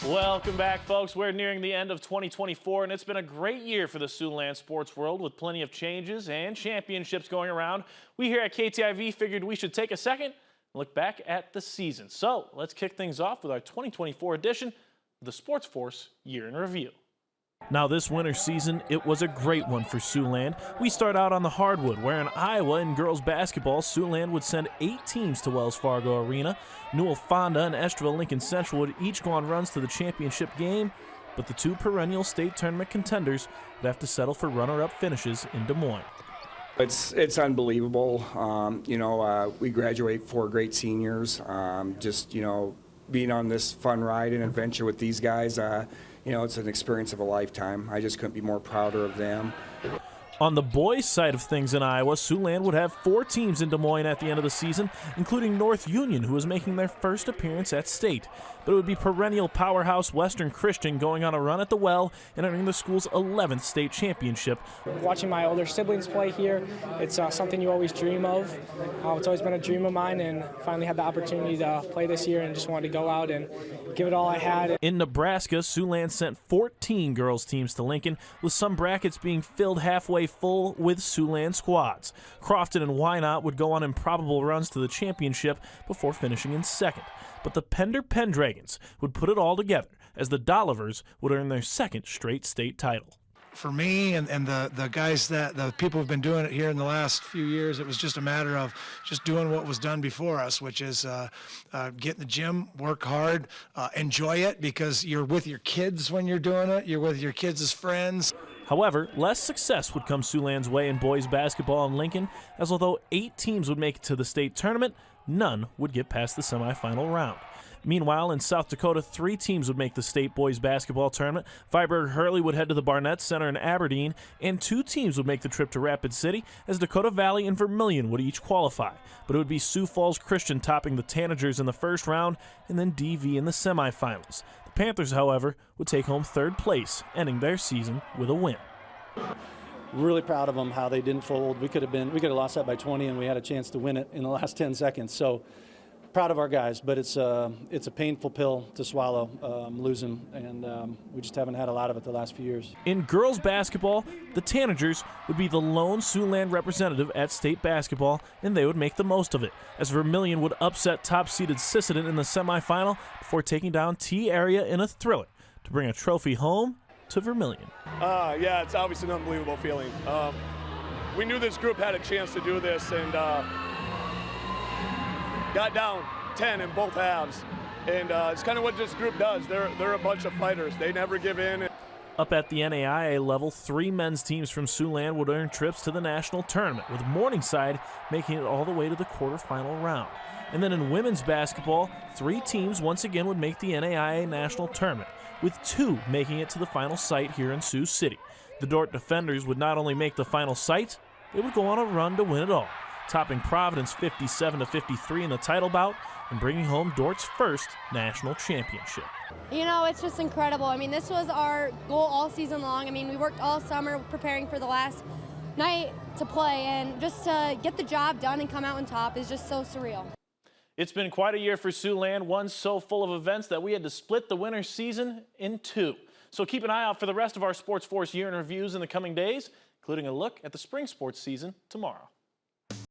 Welcome back, folks. We're nearing the end of 2024, and it's been a great year for the Siouxland sports world with plenty of changes and championships going around. We here at KTIV figured we should take a second and look back at the season. So let's kick things off with our 2024 edition of the SportsFource Year in Review. Now this winter season, it was a great one for Siouxland. We start out on the hardwood, where in Iowa in girls basketball, Siouxland would send 8 teams to Wells Fargo Arena. Newell Fonda and Estreville Lincoln Central would each go on runs to the championship game, but the 2 perennial state tournament contenders would have to settle for runner-up finishes in Des Moines. It's unbelievable. We graduate 4 great seniors. Being on this fun ride and adventure with these guys, it's an experience of a lifetime. I just couldn't be more prouder of them. On the boys' side of things in Iowa, Siouxland would have 4 teams in Des Moines at the end of the season, including North Union, who was making their first appearance at state. But it would be perennial powerhouse Western Christian going on a run at the Well and earning the school's 11th state championship. Watching my older siblings play here, it's something you always dream of. It's always been a dream of mine, and finally had the opportunity to play this year and just wanted to go out and give it all I had. In Nebraska, Siouxland sent 14 girls teams to Lincoln, with some brackets being filled halfway full with Siouxland squads. Crofton and Wynot would go on improbable runs to the championship before finishing in second. But the Pender Pendragons would put it all together as the Dollivers would earn their 2nd straight state title. For me and the guys, the people who've been doing it here in the last few years, it was just a matter of just doing what was done before us, which is get in the gym, work hard, enjoy it, because you're with your kids when you're doing it. You're with your kids as friends. However, less success would come Siouxland's way in boys basketball in Lincoln, as although 8 teams would make it to the state tournament, none would get past the semifinal round. Meanwhile, in South Dakota, 3 teams would make the state boys basketball tournament. Viborg Hurley would head to the Barnett Center in Aberdeen, and 2 teams would make the trip to Rapid City, as Dakota Valley and Vermilion would each qualify. But it would be Sioux Falls Christian topping the Tanagers in the first round, and then DV in the semifinals. The Panthers, however, would take home 3rd place, ending their season with a win. Really proud of them, how they didn't fold. We could have lost that by 20, and we had a chance to win it in the last 10 seconds. So proud of our guys, but it's a painful pill to swallow, losing, and we just haven't had a lot of it the last few years. In girls basketball, the Tanagers would be the lone Siouxland representative at state basketball, and they would make the most of it, as Vermilion would upset top-seeded Sisseton in the semifinal before taking down T-Area in a thriller to bring a trophy home to Vermilion. Yeah, it's obviously an unbelievable feeling. We knew this group had a chance to do this, and got down 10 in both halves, and it's kind of what this group does. They're a bunch of fighters. They never give in. Up at the NAIA level, 3 men's teams from Siouxland would earn trips to the national tournament, with Morningside making it all the way to the quarterfinal round. And then in women's basketball, 3 teams once again would make the NAIA national tournament, with 2 making it to the final site here in Sioux City. The Dordt Defenders would not only make the final site, they would go on a run to win it all, topping Providence 57-53 in the title bout and bringing home Dort's first national championship. It's just incredible. I mean, this was our goal all season long. I mean, we worked all summer preparing for the last night to play, and just to get the job done and come out on top is just so surreal. It's been quite a year for Siouxland, one so full of events that we had to split the winter season in 2. So keep an eye out for the rest of our SportsFource Year in Reviews in the coming days, including a look at the spring sports season tomorrow.